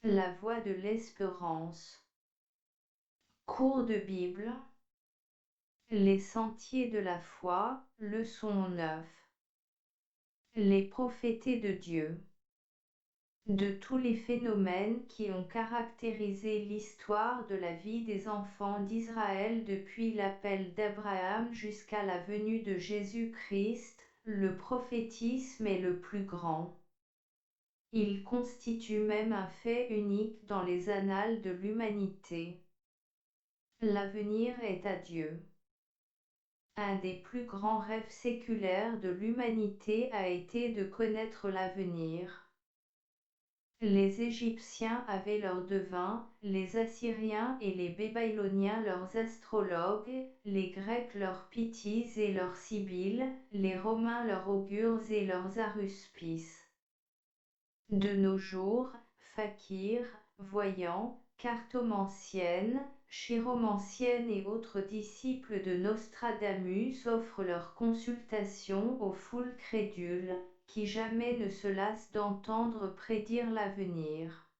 La voie de l'espérance. Cours de Bible. Les sentiers de la foi, leçon 9. Les prophéties de Dieu. De tous les phénomènes qui ont caractérisé l'histoire de la vie des enfants d'Israël depuis l'appel d'Abraham jusqu'à la venue de Jésus-Christ, le prophétisme est le plus grand. Il constitue même un fait unique dans les annales de l'humanité. L'avenir est à Dieu. Un des plus grands rêves séculaires de l'humanité a été de connaître l'avenir. Les Égyptiens avaient leurs devins, les Assyriens et les Babyloniens leurs astrologues, les Grecs leurs pythies et leurs sibylles, les Romains leurs augures et leurs aruspices. De nos jours, fakirs, voyants, cartomanciennes, chiromanciennes et autres disciples de Nostradamus offrent leurs consultations aux foules crédules, qui jamais ne se lassent d'entendre prédire l'avenir.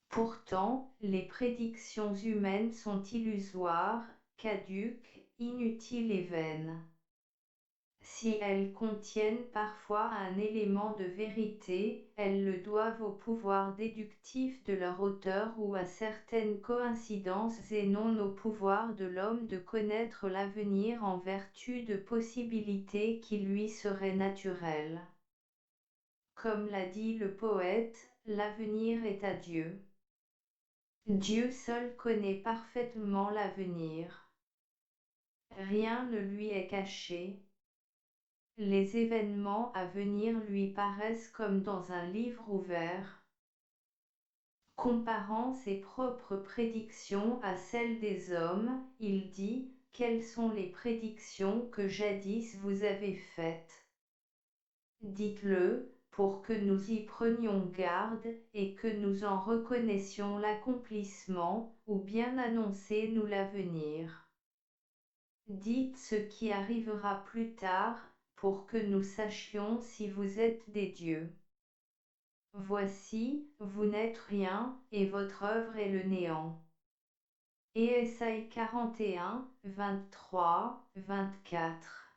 Pourtant, les prédictions humaines sont illusoires, caduques, inutiles et vaines. Si elles contiennent parfois un élément de vérité, elles le doivent au pouvoir déductif de leur auteur ou à certaines coïncidences et non au pouvoir de l'homme de connaître l'avenir en vertu de possibilités qui lui seraient naturelles. Comme l'a dit le poète, l'avenir est à Dieu. Dieu seul connaît parfaitement l'avenir. Rien ne lui est caché. Les événements à venir lui paraissent comme dans un livre ouvert. Comparant ses propres prédictions à celles des hommes, il dit : « Quelles sont les prédictions que jadis vous avez faites ? Dites-le, pour que nous y prenions garde, et que nous en reconnaissions l'accomplissement, ou bien annoncez-nous l'avenir. Dites ce qui arrivera plus tard, pour que nous sachions si vous êtes des dieux. Voici, vous n'êtes rien, et votre œuvre est le néant. » Ésaïe 41, 23, 24.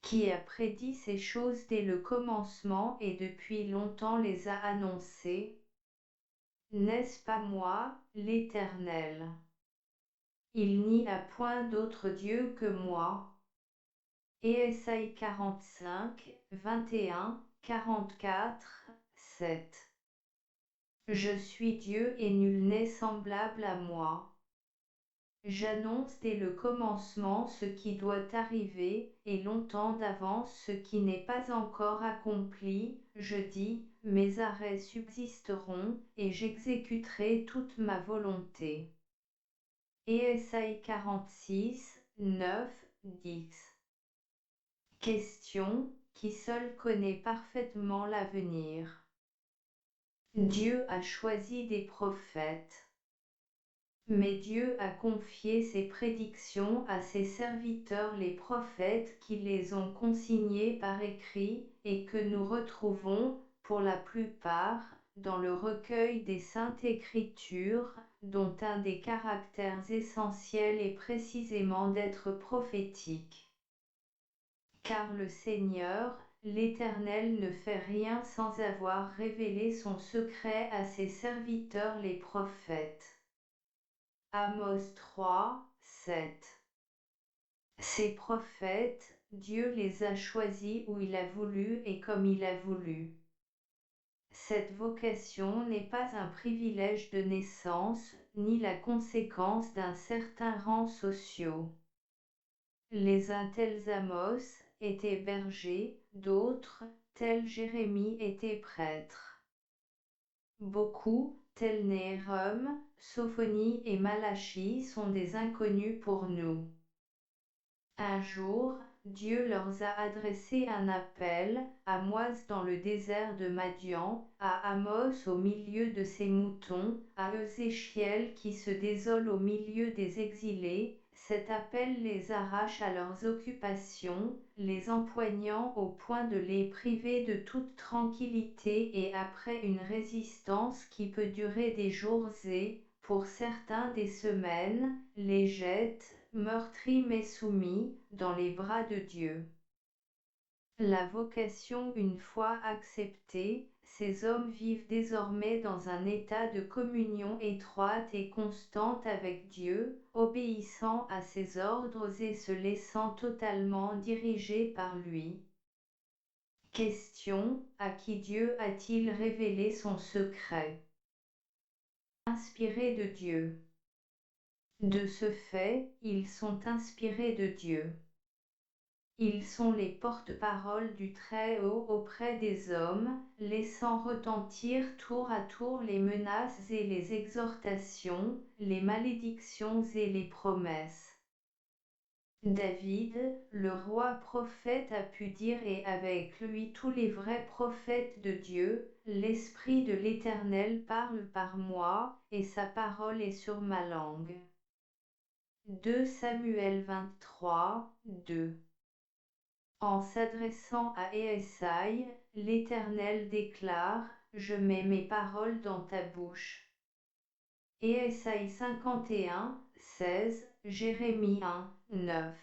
Qui a prédit ces choses dès le commencement et depuis longtemps les a annoncées? N'est-ce pas moi, l'Éternel? Il n'y a point d'autre Dieu que moi. Ésaïe 45, 21, 44, 7. Je suis Dieu et nul n'est semblable à moi. J'annonce dès le commencement ce qui doit arriver, et longtemps d'avance ce qui n'est pas encore accompli. Je dis, mes arrêts subsisteront, et j'exécuterai toute ma volonté. Ésaïe 46, 9, 10. Question, qui seul connaît parfaitement l'avenir? Dieu a choisi des prophètes. Mais Dieu a confié ses prédictions à ses serviteurs les prophètes qui les ont consignées par écrit et que nous retrouvons, pour la plupart, dans le recueil des Saintes Écritures, dont un des caractères essentiels est précisément d'être prophétique. Car le Seigneur, l'Éternel ne fait rien sans avoir révélé son secret à ses serviteurs les prophètes. Amos 3, 7. Ces prophètes, Dieu les a choisis où il a voulu et comme il a voulu. Cette vocation n'est pas un privilège de naissance, ni la conséquence d'un certain rang social. Les uns tels Amos, étaient bergers, d'autres, tels Jérémie, étaient prêtres. Beaucoup, tels Nahum, Sophonie et Malachie, sont des inconnus pour nous. Un jour, Dieu leur a adressé un appel, à Moïse dans le désert de Madian, à Amos au milieu de ses moutons, à Ézéchiel qui se désole au milieu des exilés, cet appel les arrache à leurs occupations, les empoignant au point de les priver de toute tranquillité et après une résistance qui peut durer des jours et, pour certains des semaines, les jette, meurtris mais soumis, dans les bras de Dieu. La vocation une fois acceptée, ces hommes vivent désormais dans un état de communion étroite et constante avec Dieu, obéissant à ses ordres et se laissant totalement diriger par lui. Question: à qui Dieu a-t-il révélé son secret? Inspirés de Dieu. De ce fait, ils sont inspirés de Dieu. Ils sont les porte-paroles du Très-Haut auprès des hommes, laissant retentir tour à tour les menaces et les exhortations, les malédictions et les promesses. David, le roi prophète, a pu dire, et avec lui tous les vrais prophètes de Dieu, l'Esprit de l'Éternel parle par moi, et sa parole est sur ma langue. 2 Samuel 23, 2. En s'adressant à Ésaïe, l'Éternel déclare: Je mets mes paroles dans ta bouche. Ésaïe 51, 16, Jérémie 1, 9.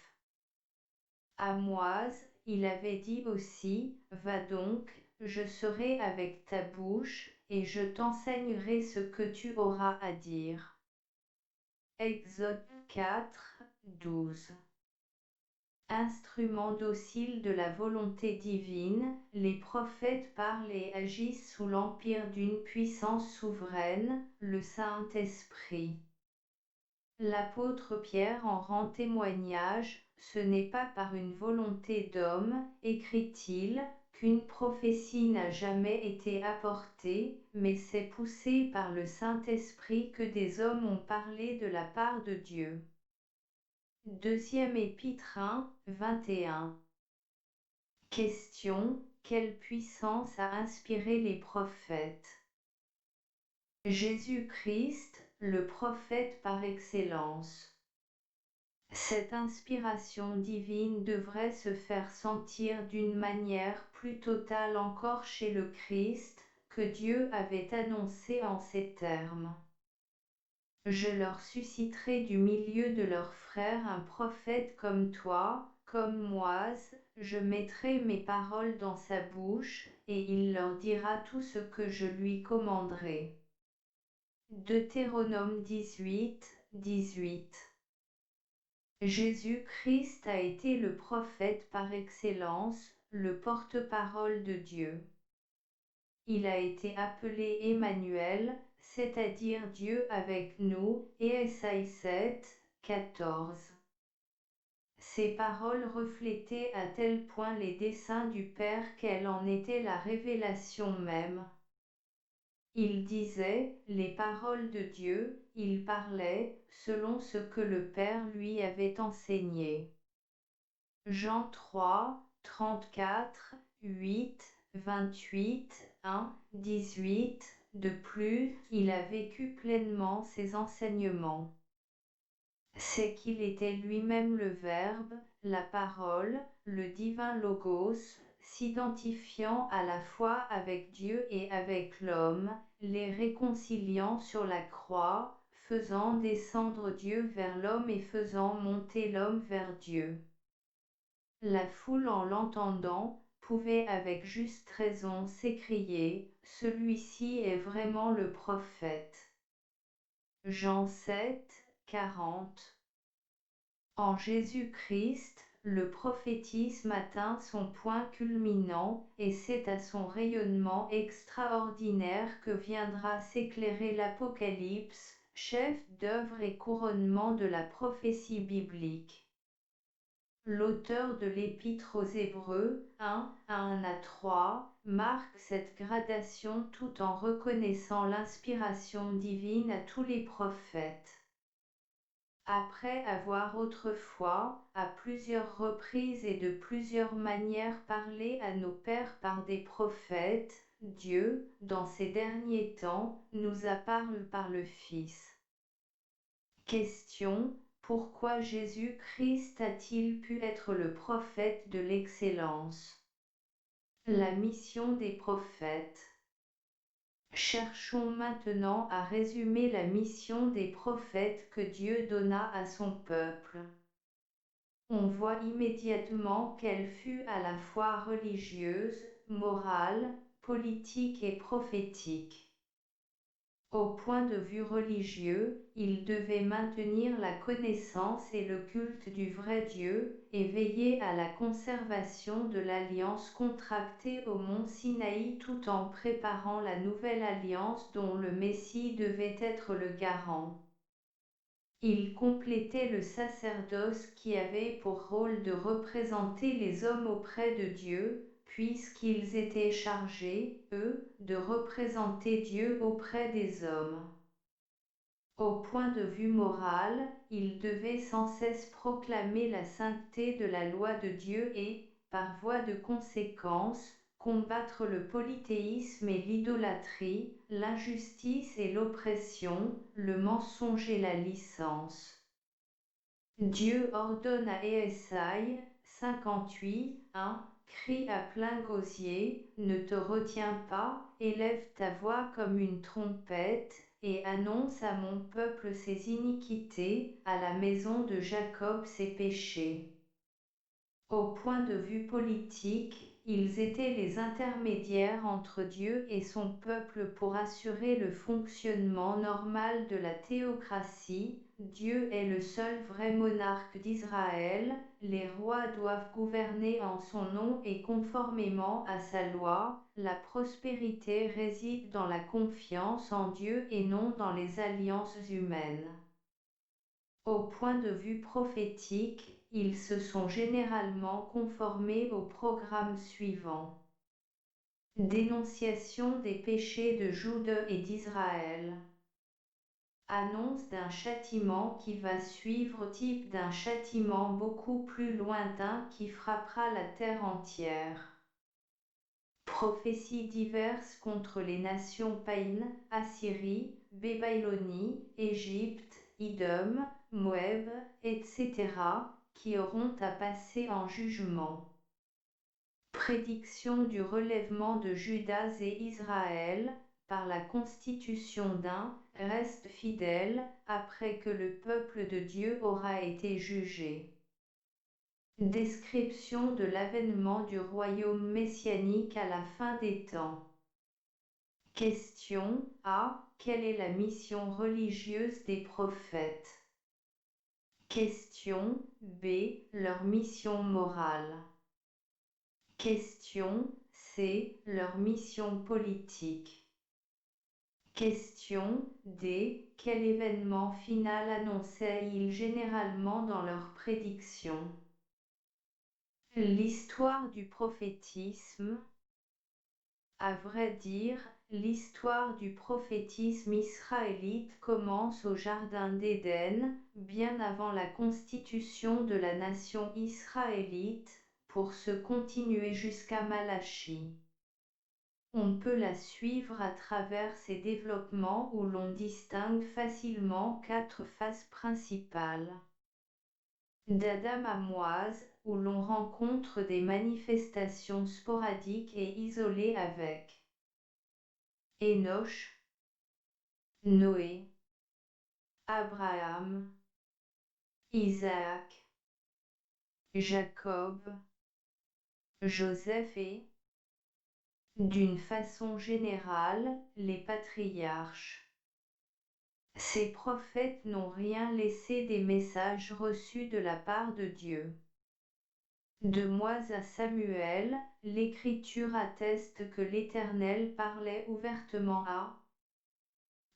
Amoz, il avait dit aussi: Va donc, je serai avec ta bouche, et je t'enseignerai ce que tu auras à dire. Exode 4, 12. Instruments dociles de la volonté divine, les prophètes parlent et agissent sous l'empire d'une puissance souveraine, le Saint-Esprit. L'apôtre Pierre en rend témoignage: Ce n'est pas par une volonté d'homme, écrit-il, qu'une prophétie n'a jamais été apportée, mais c'est poussé par le Saint-Esprit que des hommes ont parlé de la part de Dieu. Deuxième Épître 1, 21. Question: quelle puissance a inspiré les prophètes? Jésus-Christ, le prophète par excellence. Cette inspiration divine devrait se faire sentir d'une manière plus totale encore chez le Christ, que Dieu avait annoncé en ces termes: Je leur susciterai du milieu de leurs frères un prophète comme toi, comme moi, je mettrai mes paroles dans sa bouche, et il leur dira tout ce que je lui commanderai. Deutéronome 18, 18. Jésus-Christ a été le prophète par excellence, le porte-parole de Dieu. Il a été appelé Emmanuel, c'est-à-dire Dieu avec nous, Ésaïe 7, 14. Ces paroles reflétaient à tel point les desseins du Père qu'elle en était la révélation même. Il disait les paroles de Dieu, il parlait selon ce que le Père lui avait enseigné. Jean 3, 34, 8, 28, 1, 18. De plus, il a vécu pleinement ses enseignements. C'est qu'il était lui-même le Verbe, la parole, le divin Logos, s'identifiant à la fois avec Dieu et avec l'homme, les réconciliant sur la croix, faisant descendre Dieu vers l'homme et faisant monter l'homme vers Dieu. La foule, en l'entendant, pouvait avec juste raison s'écrier: Celui-ci est vraiment le prophète. Jean 7, 40. En Jésus-Christ, le prophétisme atteint son point culminant, et c'est à son rayonnement extraordinaire que viendra s'éclairer l'Apocalypse, chef d'œuvre et couronnement de la prophétie biblique. L'auteur de l'Épître aux Hébreux, 1, 1 à 3, marque cette gradation tout en reconnaissant l'inspiration divine à tous les prophètes. Après avoir autrefois, à plusieurs reprises et de plusieurs manières parlé à nos pères par des prophètes, Dieu, dans ces derniers temps, nous a parlé par le Fils. Question: pourquoi Jésus-Christ a-t-il pu être le prophète de l'excellence? La mission des prophètes. Cherchons maintenant à résumer la mission des prophètes que Dieu donna à son peuple. On voit immédiatement qu'elle fut à la fois religieuse, morale, politique et prophétique. Au point de vue religieux, il devait maintenir la connaissance et le culte du vrai Dieu, et veiller à la conservation de l'alliance contractée au mont Sinaï tout en préparant la nouvelle alliance dont le Messie devait être le garant. Il complétait le sacerdoce qui avait pour rôle de représenter les hommes auprès de Dieu, puisqu'ils étaient chargés, eux, de représenter Dieu auprès des hommes. Au point de vue moral, il devait sans cesse proclamer la sainteté de la loi de Dieu et, par voie de conséquence, combattre le polythéisme et l'idolâtrie, l'injustice et l'oppression, le mensonge et la licence. Dieu ordonne à Ésaïe 58, 1, crie à plein gosier, ne te retiens pas, élève ta voix comme une trompette, et annonce à mon peuple ses iniquités, à la maison de Jacob ses péchés. Au point de vue politique, ils étaient les intermédiaires entre Dieu et son peuple pour assurer le fonctionnement normal de la théocratie. Dieu est le seul vrai monarque d'Israël, les rois doivent gouverner en son nom et conformément à sa loi. La prospérité réside dans la confiance en Dieu et non dans les alliances humaines. Au point de vue prophétique, ils se sont généralement conformés au programme suivant. Dénonciation des péchés de Juda et d'Israël. Annonce d'un châtiment qui va suivre, type d'un châtiment beaucoup plus lointain qui frappera la terre entière. Prophéties diverses contre les nations païennes, Assyrie, Babylonie, Égypte, Idom, Moab, etc., qui auront à passer en jugement. Prédiction du relèvement de Juda et Israël, par la constitution d'un, reste fidèle, après que le peuple de Dieu aura été jugé. Description de l'avènement du royaume messianique à la fin des temps. Question A. Quelle est la mission religieuse des prophètes? Question B. Leur mission morale. Question C. Leur mission politique. Question D. Quel événement final annonçaient-ils généralement dans leurs prédictions? L'histoire du prophétisme. À vrai dire, l'histoire du prophétisme israélite commence au Jardin d'Éden, bien avant la constitution de la nation israélite, pour se continuer jusqu'à Malachie. On peut la suivre à travers ces développements où l'on distingue facilement 4 phases principales. D'Adam à Moïse, où l'on rencontre des manifestations sporadiques et isolées avec Enoch, Noé, Abraham, Isaac, Jacob, Joseph et, d'une façon générale, les patriarches. Ces prophètes n'ont rien laissé des messages reçus de la part de Dieu. De Moïse à Samuel, l'Écriture atteste que l'Éternel parlait ouvertement à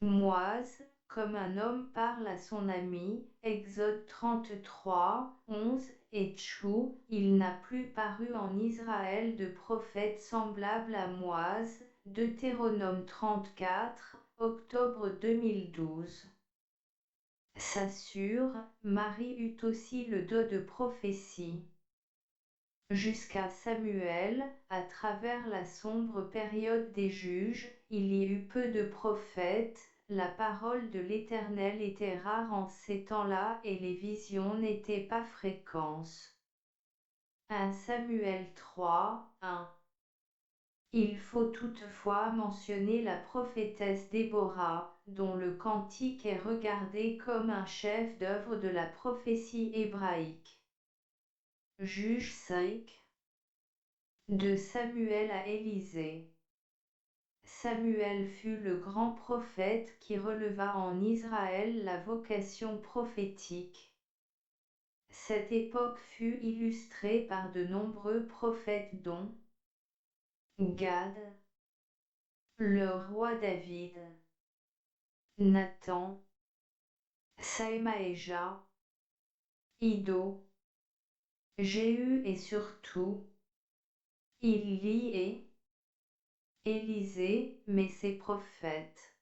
Moïse, comme un homme parle à son ami, Exode 33, 11, et Tchou, il n'a plus paru en Israël de prophète semblable à Moïse, Deutéronome 34, octobre 2012. S'assure, Marie eut aussi le don de prophétie. Jusqu'à Samuel, à travers la sombre période des juges, il y eut peu de prophètes, la parole de l'Éternel était rare en ces temps-là et les visions n'étaient pas fréquentes. 1 Samuel 3, 1. Il faut toutefois mentionner la prophétesse Déborah, dont le cantique est regardé comme un chef-d'œuvre de la prophétie hébraïque. Juge 5. De Samuel à Élisée. Samuel fut le grand prophète qui releva en Israël la vocation prophétique. Cette époque fut illustrée par de nombreux prophètes dont Gad, le roi David, Nathan, Saëmaéja, Iddo, Jéhu et surtout Élie et Élisée, mais ces prophètes.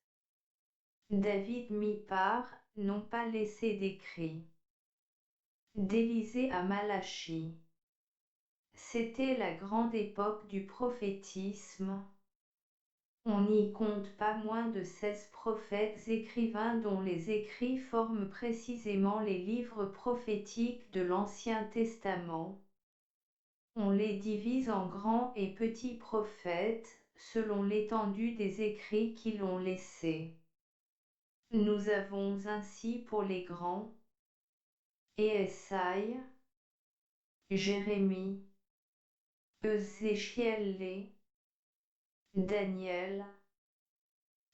David mit part, n'ont pas laissé d'écrit. D'Élisée à Malachie. C'était la grande époque du prophétisme. On n'y compte pas moins de 16 prophètes écrivains dont les écrits forment précisément les livres prophétiques de l'Ancien Testament. On les divise en grands et petits prophètes, selon l'étendue des écrits qui l'ont laissé. Nous avons ainsi pour les grands Ésaïe, Jérémie, Ézéchiel, Daniel,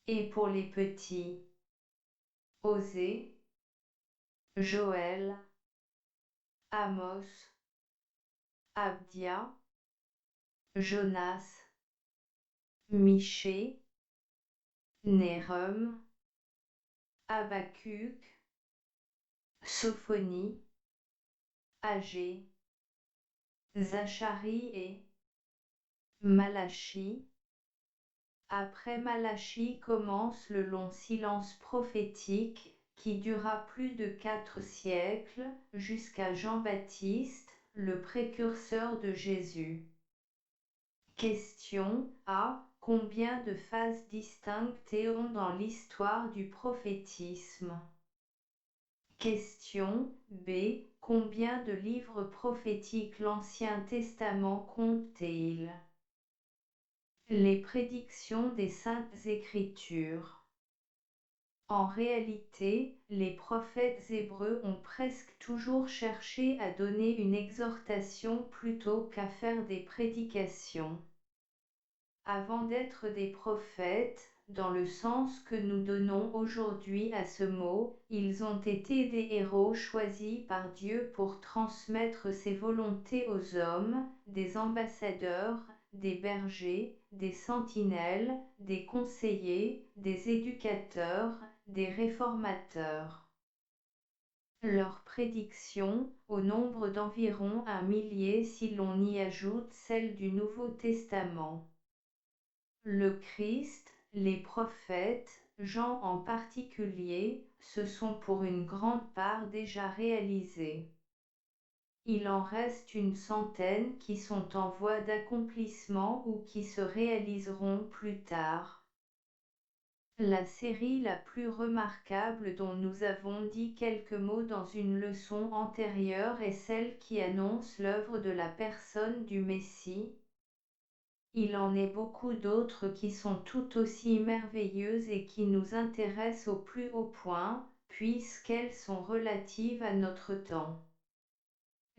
et pour les petits Osée, Joël, Amos, Abdia, Jonas, Michée, Nérem, Habacuc, Sophonie, Agé, Zacharie et Malachie. Après Malachie commence le long silence prophétique qui dura plus de 4 siècles, jusqu'à Jean-Baptiste, le précurseur de Jésus. Question A. Combien de phases distinctes ont dans l'histoire du prophétisme? Question B. Combien de livres prophétiques l'Ancien Testament compte-t-il? Les prédictions des Saintes Écritures. En réalité, les prophètes hébreux ont presque toujours cherché à donner une exhortation plutôt qu'à faire des prédications. Avant d'être des prophètes, dans le sens que nous donnons aujourd'hui à ce mot, ils ont été des héros choisis par Dieu pour transmettre ses volontés aux hommes, des ambassadeurs, des bergers, des sentinelles, des conseillers, des éducateurs, des réformateurs. Leurs prédictions, au nombre d'environ 1 millier si l'on y ajoute celles du Nouveau Testament. Le Christ, les prophètes, Jean en particulier, se sont pour une grande part déjà réalisés. Il en reste une centaine qui sont en voie d'accomplissement ou qui se réaliseront plus tard. La série la plus remarquable dont nous avons dit quelques mots dans une leçon antérieure est celle qui annonce l'œuvre de la personne du Messie. Il en est beaucoup d'autres qui sont tout aussi merveilleuses et qui nous intéressent au plus haut point, puisqu'elles sont relatives à notre temps.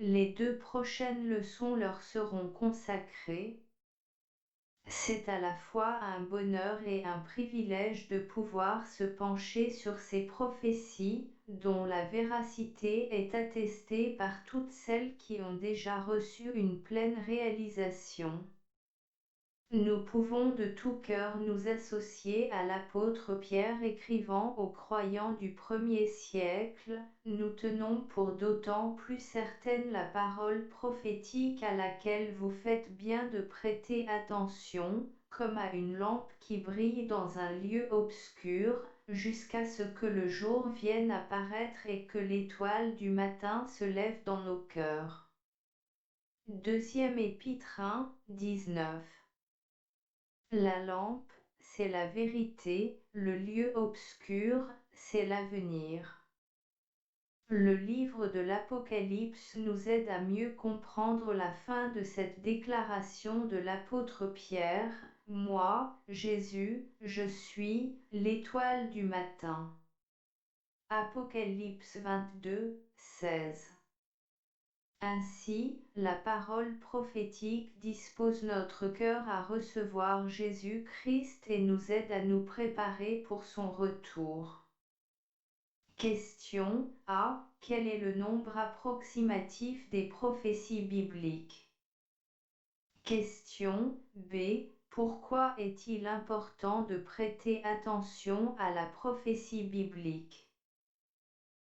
Les 2 prochaines leçons leur seront consacrées. C'est à la fois un bonheur et un privilège de pouvoir se pencher sur ces prophéties, dont la véracité est attestée par toutes celles qui ont déjà reçu une pleine réalisation. Nous pouvons de tout cœur nous associer à l'apôtre Pierre écrivant aux croyants du 1er siècle, nous tenons pour d'autant plus certaine la parole prophétique à laquelle vous faites bien de prêter attention, comme à une lampe qui brille dans un lieu obscur, jusqu'à ce que le jour vienne apparaître et que l'étoile du matin se lève dans nos cœurs. Deuxième épître 1, 19. La lampe, c'est la vérité, le lieu obscur, c'est l'avenir. Le livre de l'Apocalypse nous aide à mieux comprendre la fin de cette déclaration de l'apôtre Pierre, « Moi, Jésus, je suis l'étoile du matin ». Apocalypse 22, 16. Ainsi, la parole prophétique dispose notre cœur à recevoir Jésus-Christ et nous aide à nous préparer pour son retour. Question A. Quel est le nombre approximatif des prophéties bibliques? Question B. Pourquoi est-il important de prêter attention à la prophétie biblique?